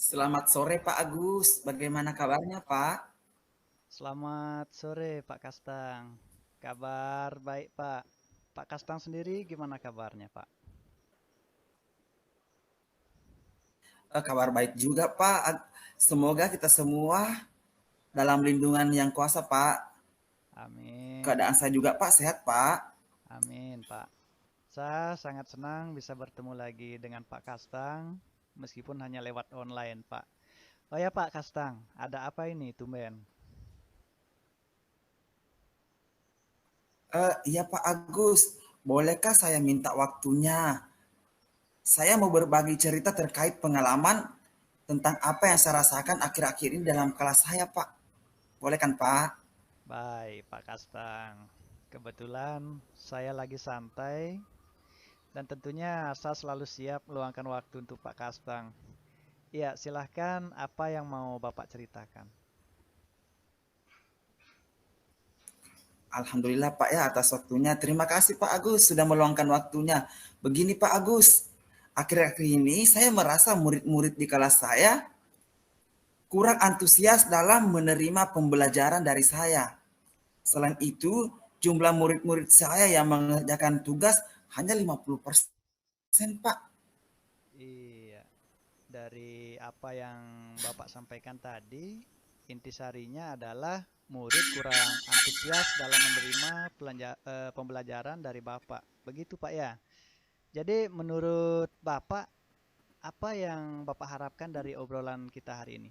Selamat sore Pak Agus, bagaimana kabarnya Pak? Selamat sore Pak Kastang. Kabar baik Pak. Pak Kastang sendiri gimana kabarnya Pak? Kabar baik juga Pak. Semoga kita semua dalam lindungan yang kuasa Pak. Amin. Keadaan saya juga Pak sehat Pak. Amin Pak. Saya sangat senang bisa bertemu lagi dengan Pak Kastang meskipun hanya lewat online Pak. Oh ya Pak Kastang, ada apa ini tumben? Iya Pak Agus, bolehkah saya minta waktunya? Saya mau berbagi cerita terkait pengalaman tentang apa yang saya rasakan akhir-akhir ini dalam kelas saya Pak. Boleh kan Pak? Baik Pak Kastang. Kebetulan saya lagi santai dan tentunya saya selalu siap meluangkan waktu untuk Pak Kastang. Iya, silahkan apa yang mau Bapak ceritakan. Alhamdulillah Pak ya atas waktunya. Terima kasih Pak Agus sudah meluangkan waktunya. Begini Pak Agus, akhir-akhir ini saya merasa murid-murid di kelas saya kurang antusias dalam menerima pembelajaran dari saya. Selain itu, jumlah murid-murid saya yang mengerjakan tugas hanya 50% Pak. Iya, dari apa yang Bapak sampaikan tadi, intisarinya adalah murid kurang antusias dalam menerima pembelajaran dari Bapak. Begitu Pak ya. Jadi menurut Bapak, apa yang Bapak harapkan dari obrolan kita hari ini?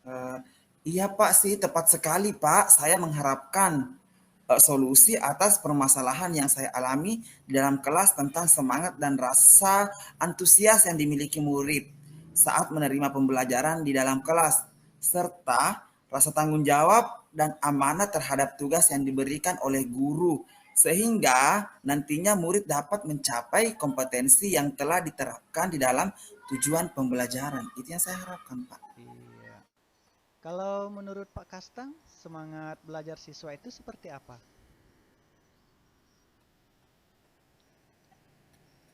Eh, iya Pak sih, tepat sekali Pak. Saya mengharapkan solusi atas permasalahan yang saya alami di dalam kelas tentang semangat dan rasa antusias yang dimiliki murid saat menerima pembelajaran di dalam kelas, serta rasa tanggung jawab dan amanah terhadap tugas yang diberikan oleh guru, sehingga nantinya murid dapat mencapai kompetensi yang telah diterapkan di dalam tujuan pembelajaran. Itu yang saya harapkan, Pak. Iya. Kalau menurut Pak Kastang, semangat belajar siswa itu seperti apa?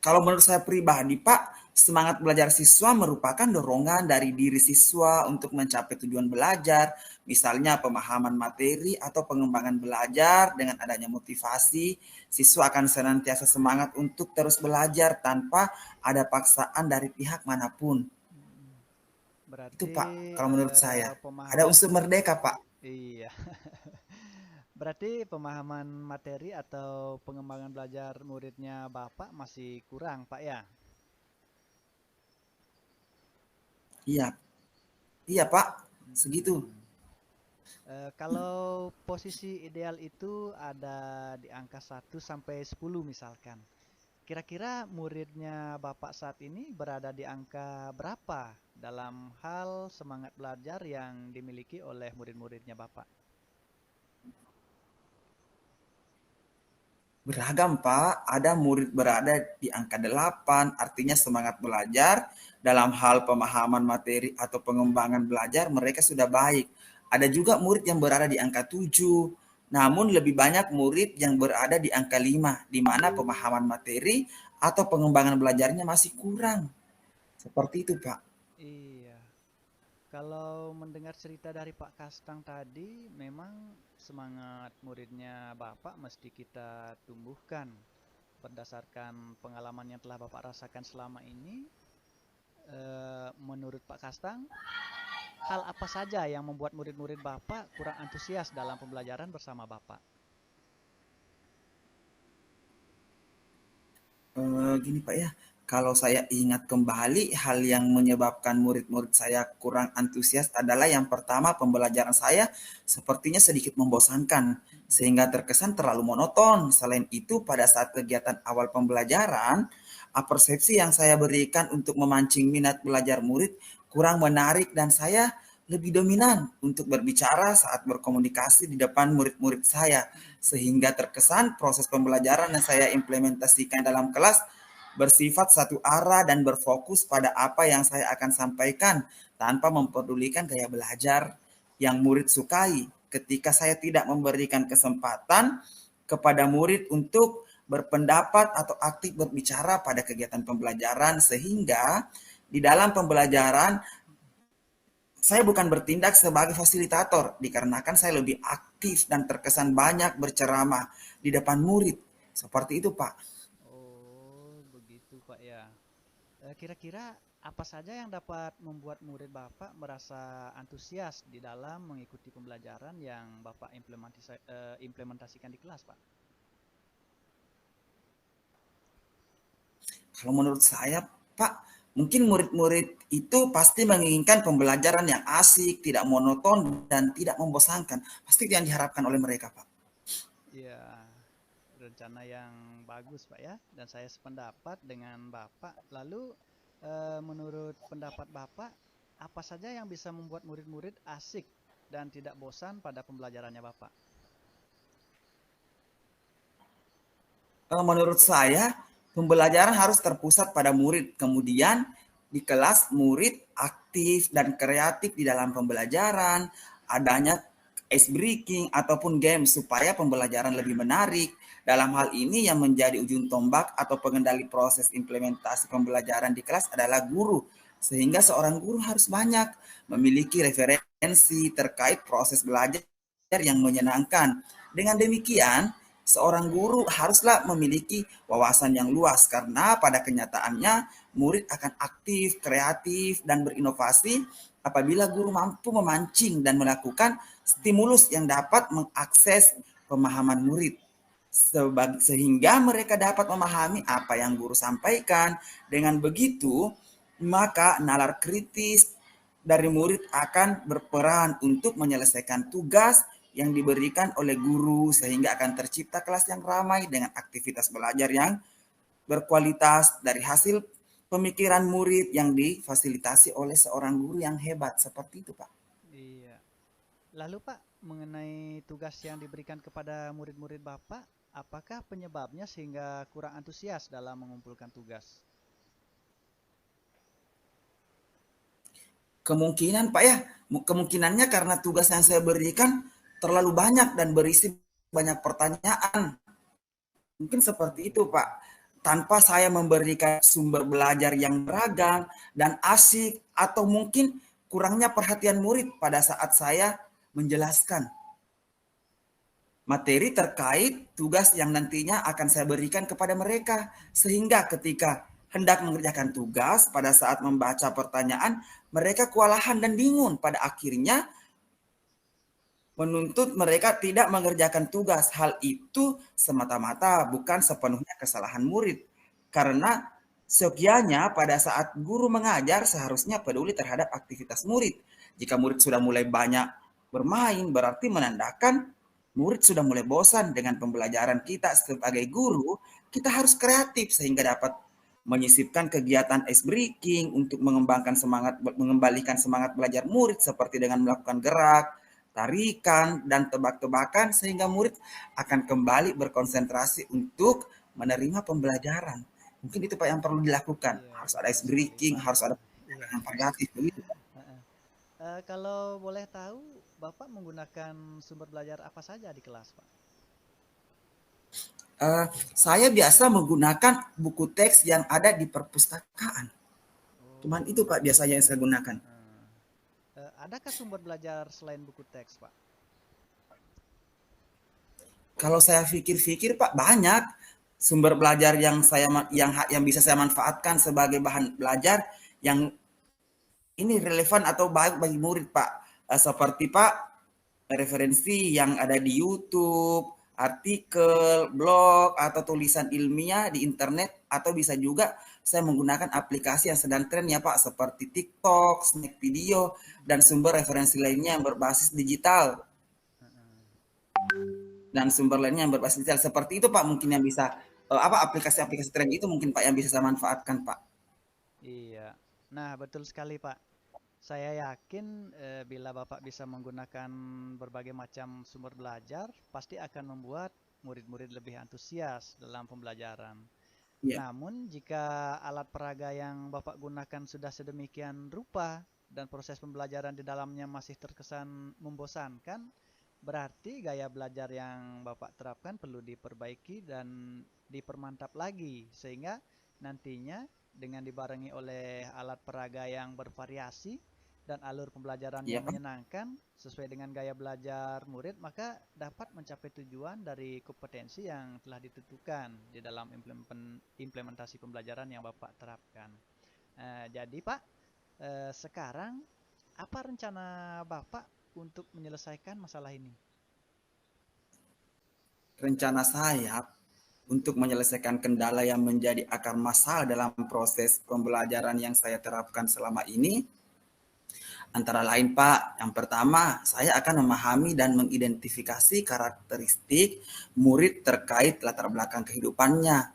Kalau menurut saya pribadi, Pak, semangat belajar siswa merupakan dorongan dari diri siswa untuk mencapai tujuan belajar, misalnya pemahaman materi atau pengembangan belajar. Dengan adanya motivasi, siswa akan senantiasa semangat untuk terus belajar tanpa ada paksaan dari pihak manapun. Mm, Itu, Berarti Pak, kalau menurut saya. Ada pemahaman unsur merdeka, Pak. iya. Berarti pemahaman materi atau pengembangan belajar muridnya Bapak masih kurang, Pak ya? Iya, iya, Pak. Segitu. Mm-mm. Kalau posisi ideal itu ada di angka 1 sampai 10 misalkan. Kira-kira muridnya Bapak saat ini berada di angka berapa dalam hal semangat belajar yang dimiliki oleh murid-muridnya Bapak? Beragam, Pak. Ada murid berada di angka 8, artinya semangat belajar dalam hal pemahaman materi atau pengembangan belajar mereka sudah baik. Ada juga murid yang berada di angka 7, namun lebih banyak murid yang berada di angka 5, di mana pemahaman materi atau pengembangan belajarnya masih kurang. Seperti itu, Pak. Iya. Kalau mendengar cerita dari Pak Kastang tadi, memang semangat muridnya Bapak mesti kita tumbuhkan berdasarkan pengalaman yang telah Bapak rasakan selama ini. Menurut Pak Kastang, hal apa saja yang membuat murid-murid Bapak kurang antusias dalam pembelajaran bersama Bapak? Gini Pak ya, kalau saya ingat kembali hal yang menyebabkan murid-murid saya kurang antusias adalah yang pertama pembelajaran saya sepertinya sedikit membosankan sehingga terkesan terlalu monoton. Selain itu pada saat kegiatan awal pembelajaran, persepsi yang saya berikan untuk memancing minat belajar murid kurang menarik dan saya lebih dominan untuk berbicara saat berkomunikasi di depan murid-murid saya sehingga terkesan proses pembelajaran yang saya implementasikan dalam kelas bersifat satu arah dan berfokus pada apa yang saya akan sampaikan tanpa memperdulikan gaya belajar yang murid sukai ketika saya tidak memberikan kesempatan kepada murid untuk berpendapat atau aktif berbicara pada kegiatan pembelajaran, sehingga di dalam pembelajaran saya bukan bertindak sebagai fasilitator dikarenakan saya lebih aktif dan terkesan banyak berceramah di depan murid. Seperti itu, Pak. Oh, begitu Pak ya. Kira-kira apa saja yang dapat membuat murid Bapak merasa antusias di dalam mengikuti pembelajaran yang Bapak implementasikan di kelas, Pak? Kalau menurut saya, Pak, mungkin murid-murid itu pasti menginginkan pembelajaran yang asik, tidak monoton, dan tidak membosankan. Pasti yang diharapkan oleh mereka, Pak. Iya, rencana yang bagus, Pak ya. Dan saya sependapat dengan Bapak. Lalu, menurut pendapat Bapak, apa saja yang bisa membuat murid-murid asik dan tidak bosan pada pembelajarannya Bapak? Menurut saya, pembelajaran harus terpusat pada murid. Kemudian di kelas murid aktif dan kreatif di dalam pembelajaran, adanya ice breaking ataupun game supaya pembelajaran lebih menarik. Dalam hal ini yang menjadi ujung tombak atau pengendali proses implementasi pembelajaran di kelas adalah guru. Sehingga seorang guru harus banyak memiliki referensi terkait proses belajar yang menyenangkan. Dengan demikian, seorang guru haruslah memiliki wawasan yang luas karena pada kenyataannya murid akan aktif, kreatif, dan berinovasi apabila guru mampu memancing dan melakukan stimulus yang dapat mengakses pemahaman murid sehingga mereka dapat memahami apa yang guru sampaikan. Dengan begitu, maka nalar kritis dari murid akan berperan untuk menyelesaikan tugas yang diberikan oleh guru sehingga akan tercipta kelas yang ramai dengan aktivitas belajar yang berkualitas dari hasil pemikiran murid yang difasilitasi oleh seorang guru yang hebat. Seperti itu, Pak. Iya. Lalu Pak, mengenai tugas yang diberikan kepada murid-murid Bapak, apakah penyebabnya sehingga kurang antusias dalam mengumpulkan tugas? Kemungkinan, Pak, ya, kemungkinannya karena tugas yang saya berikan terlalu banyak dan berisi banyak pertanyaan. Mungkin seperti itu, Pak. Tanpa saya memberikan sumber belajar yang beragam dan asik, atau mungkin kurangnya perhatian murid pada saat saya menjelaskan materi terkait tugas yang nantinya akan saya berikan kepada mereka. Sehingga ketika hendak mengerjakan tugas, pada saat membaca pertanyaan, mereka kewalahan dan bingung. Pada akhirnya menuntut mereka tidak mengerjakan tugas. Hal itu semata-mata bukan sepenuhnya kesalahan murid. Karena sekianya pada saat guru mengajar seharusnya peduli terhadap aktivitas murid. Jika murid sudah mulai banyak bermain, berarti menandakan murid sudah mulai bosan dengan pembelajaran. Kita sebagai guru, kita harus kreatif sehingga dapat menyisipkan kegiatan ice breaking untuk mengembalikan semangat belajar murid seperti dengan melakukan gerak, tarikan, dan tebak-tebakan sehingga murid akan kembali berkonsentrasi untuk menerima pembelajaran. Mungkin itu Pak yang perlu dilakukan. Iya, Harus ada betul ice sekali breaking, Pak. harus ada Iya. yang variatif begitu. Heeh. Kalau boleh tahu, Bapak menggunakan sumber belajar apa saja di kelas, Pak? Saya biasa menggunakan buku teks yang ada di perpustakaan. Cuman itu Oh, Pak biasanya yang saya gunakan. heeh. Adakah sumber belajar selain buku teks, Pak? Kalau saya pikir-pikir Pak banyak sumber belajar yang bisa saya manfaatkan sebagai bahan belajar yang ini relevan atau baik bagi murid, Pak. Seperti Pak, referensi yang ada di YouTube, artikel, blog, atau tulisan ilmiah di internet, atau bisa juga saya menggunakan aplikasi yang sedang tren ya Pak, seperti TikTok, Snack Video, dan sumber referensi lainnya yang berbasis digital. Heeh. Dan sumber lainnya yang berbasis digital. Seperti itu Pak mungkin yang bisa, apa aplikasi-aplikasi tren itu mungkin Pak yang bisa saya manfaatkan Pak. Iya. Nah, betul sekali, Pak. Saya yakin bila Bapak bisa menggunakan berbagai macam sumber belajar, pasti akan membuat murid-murid lebih antusias dalam pembelajaran. Iya. Namun, jika alat peraga yang Bapak gunakan sudah sedemikian rupa dan proses pembelajaran di dalamnya masih terkesan membosankan, Berarti gaya belajar yang Bapak terapkan perlu diperbaiki dan dipermantap lagi, sehingga nantinya dengan dibarengi oleh alat peraga yang bervariasi dan alur pembelajaran Iya yang Pak. menyenangkan sesuai dengan gaya belajar murid, maka dapat mencapai tujuan dari kompetensi yang telah ditentukan di dalam implementasi pembelajaran yang Bapak terapkan. Jadi Pak, sekarang apa rencana Bapak untuk menyelesaikan masalah ini? Rencana saya untuk menyelesaikan kendala yang menjadi akar masalah dalam proses pembelajaran yang saya terapkan selama ini, antara lain Pak, yang pertama saya akan memahami dan mengidentifikasi karakteristik murid terkait latar belakang kehidupannya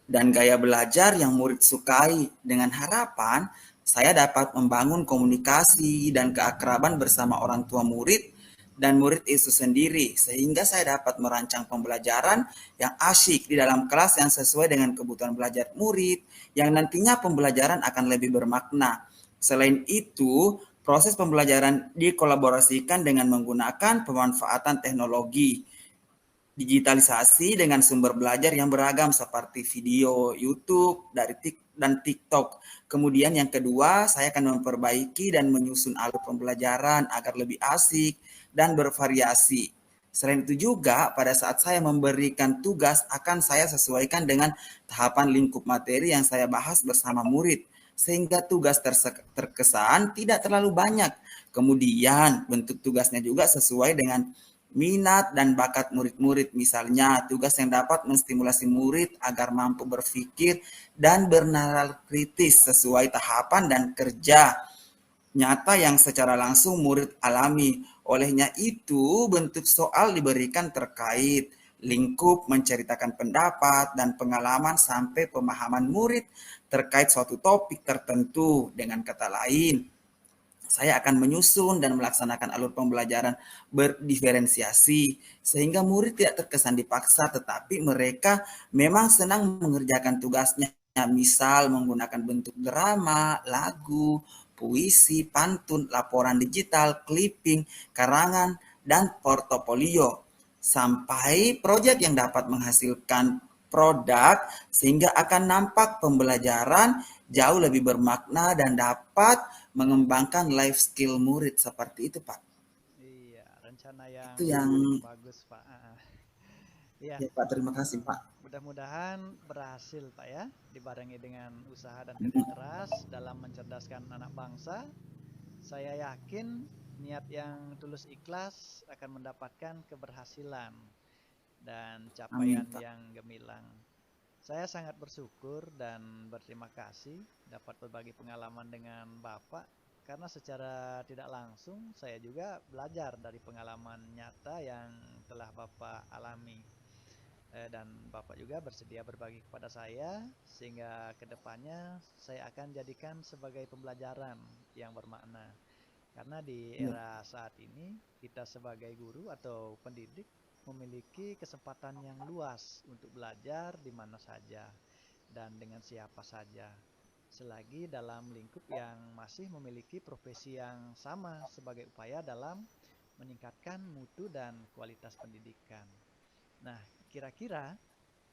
dan gaya belajar yang murid sukai, dengan harapan saya dapat membangun komunikasi dan keakraban bersama orang tua murid dan murid itu sendiri, sehingga saya dapat merancang pembelajaran yang asyik di dalam kelas yang sesuai dengan kebutuhan belajar murid, yang nantinya pembelajaran akan lebih bermakna. Selain itu, proses pembelajaran dikolaborasikan dengan menggunakan pemanfaatan teknologi digitalisasi dengan sumber belajar yang beragam seperti video YouTube dan TikTok. Kemudian yang kedua, saya akan memperbaiki dan menyusun alur pembelajaran agar lebih asik dan bervariasi. Selain itu juga, pada saat saya memberikan tugas, akan saya sesuaikan dengan tahapan lingkup materi yang saya bahas bersama murid, sehingga tugas terkesan tidak terlalu banyak. Kemudian, bentuk tugasnya juga sesuai dengan minat dan bakat murid-murid, misalnya tugas yang dapat menstimulasi murid agar mampu berpikir dan bernalar kritis sesuai tahapan dan kerja nyata yang secara langsung murid alami. Olehnya itu, bentuk soal diberikan terkait lingkup menceritakan pendapat dan pengalaman sampai pemahaman murid terkait suatu topik tertentu. Dengan kata lain, saya akan menyusun dan melaksanakan alur pembelajaran berdiferensiasi sehingga murid tidak terkesan dipaksa, tetapi mereka memang senang mengerjakan tugasnya. Misal menggunakan bentuk drama, lagu, puisi, pantun, laporan digital, clipping, karangan, dan portofolio. Sampai proyek yang dapat menghasilkan produk sehingga akan nampak pembelajaran jauh lebih bermakna dan dapat mengembangkan life skill murid, seperti itu Pak. Iya, rencana yang Itu yang bagus, Pak. Iya, ya Pak, terima kasih Pak. mudah-mudahan berhasil, Pak ya, dibarengi dengan usaha dan kerja keras dalam mencerdaskan anak bangsa. Saya yakin niat yang tulus ikhlas akan mendapatkan keberhasilan dan Amin capaian Pak. yang gemilang. Saya sangat bersyukur dan berterima kasih dapat berbagi pengalaman dengan Bapak karena secara tidak langsung saya juga belajar dari pengalaman nyata yang telah Bapak alami. Dan Bapak juga bersedia berbagi kepada saya sehingga kedepannya saya akan jadikan sebagai pembelajaran yang bermakna. Karena di Ya, era saat ini kita sebagai guru atau pendidik memiliki kesempatan yang luas untuk belajar di mana saja dan dengan siapa saja. Selagi dalam lingkup yang masih memiliki profesi yang sama sebagai upaya dalam meningkatkan mutu dan kualitas pendidikan. Nah, kira-kira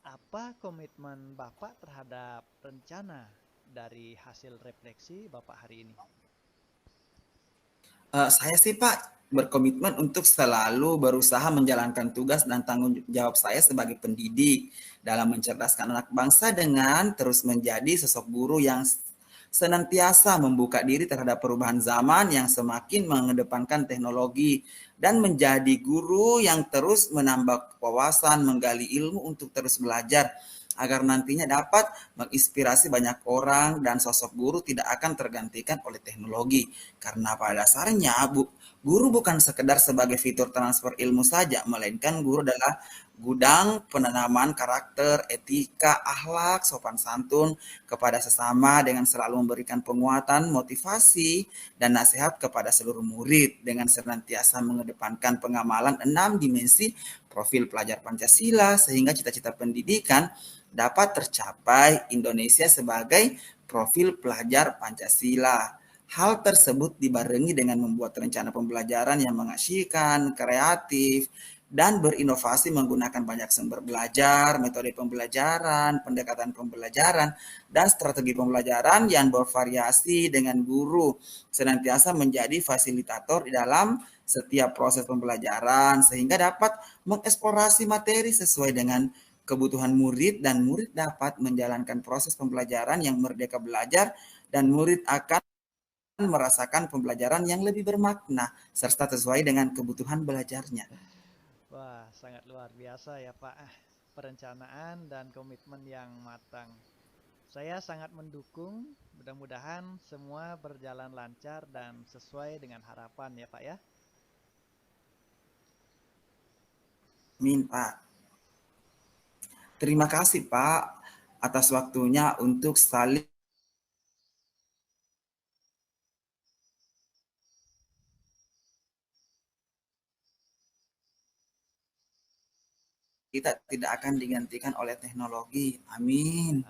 apa komitmen Bapak terhadap rencana dari hasil refleksi Bapak hari ini? Saya sih Pak berkomitmen untuk selalu berusaha menjalankan tugas dan tanggung jawab saya sebagai pendidik dalam mencerdaskan anak bangsa dengan terus menjadi sosok guru yang senantiasa membuka diri terhadap perubahan zaman yang semakin mengedepankan teknologi dan menjadi guru yang terus menambah wawasan, menggali ilmu untuk terus belajar agar nantinya dapat menginspirasi banyak orang dan sosok guru tidak akan tergantikan oleh teknologi. Karena pada dasarnya guru bukan sekedar sebagai fitur transfer ilmu saja, melainkan guru adalah gudang penanaman karakter, etika, akhlak, sopan santun kepada sesama dengan selalu memberikan penguatan, motivasi, dan nasihat kepada seluruh murid dengan senantiasa mengedepankan pengamalan 6 dimensi profil pelajar Pancasila sehingga cita-cita pendidikan dapat tercapai Indonesia sebagai profil pelajar Pancasila. Hal tersebut dibarengi dengan membuat rencana pembelajaran yang mengasyikan, kreatif, dan berinovasi menggunakan banyak sumber belajar, metode pembelajaran, pendekatan pembelajaran, dan strategi pembelajaran yang bervariasi dengan guru senantiasa menjadi fasilitator di dalam setiap proses pembelajaran sehingga dapat mengeksplorasi materi sesuai dengan kebutuhan murid dan murid dapat menjalankan proses pembelajaran yang merdeka belajar dan murid akan merasakan pembelajaran yang lebih bermakna serta sesuai dengan kebutuhan belajarnya. Wah, sangat luar biasa ya Pak. Perencanaan dan komitmen yang matang. Saya sangat mendukung. Mudah-mudahan semua berjalan lancar dan sesuai dengan harapan ya Pak ya. Amin, Pak. Terima kasih, Pak, atas waktunya untuk saling kita tidak akan digantikan oleh teknologi. Amin.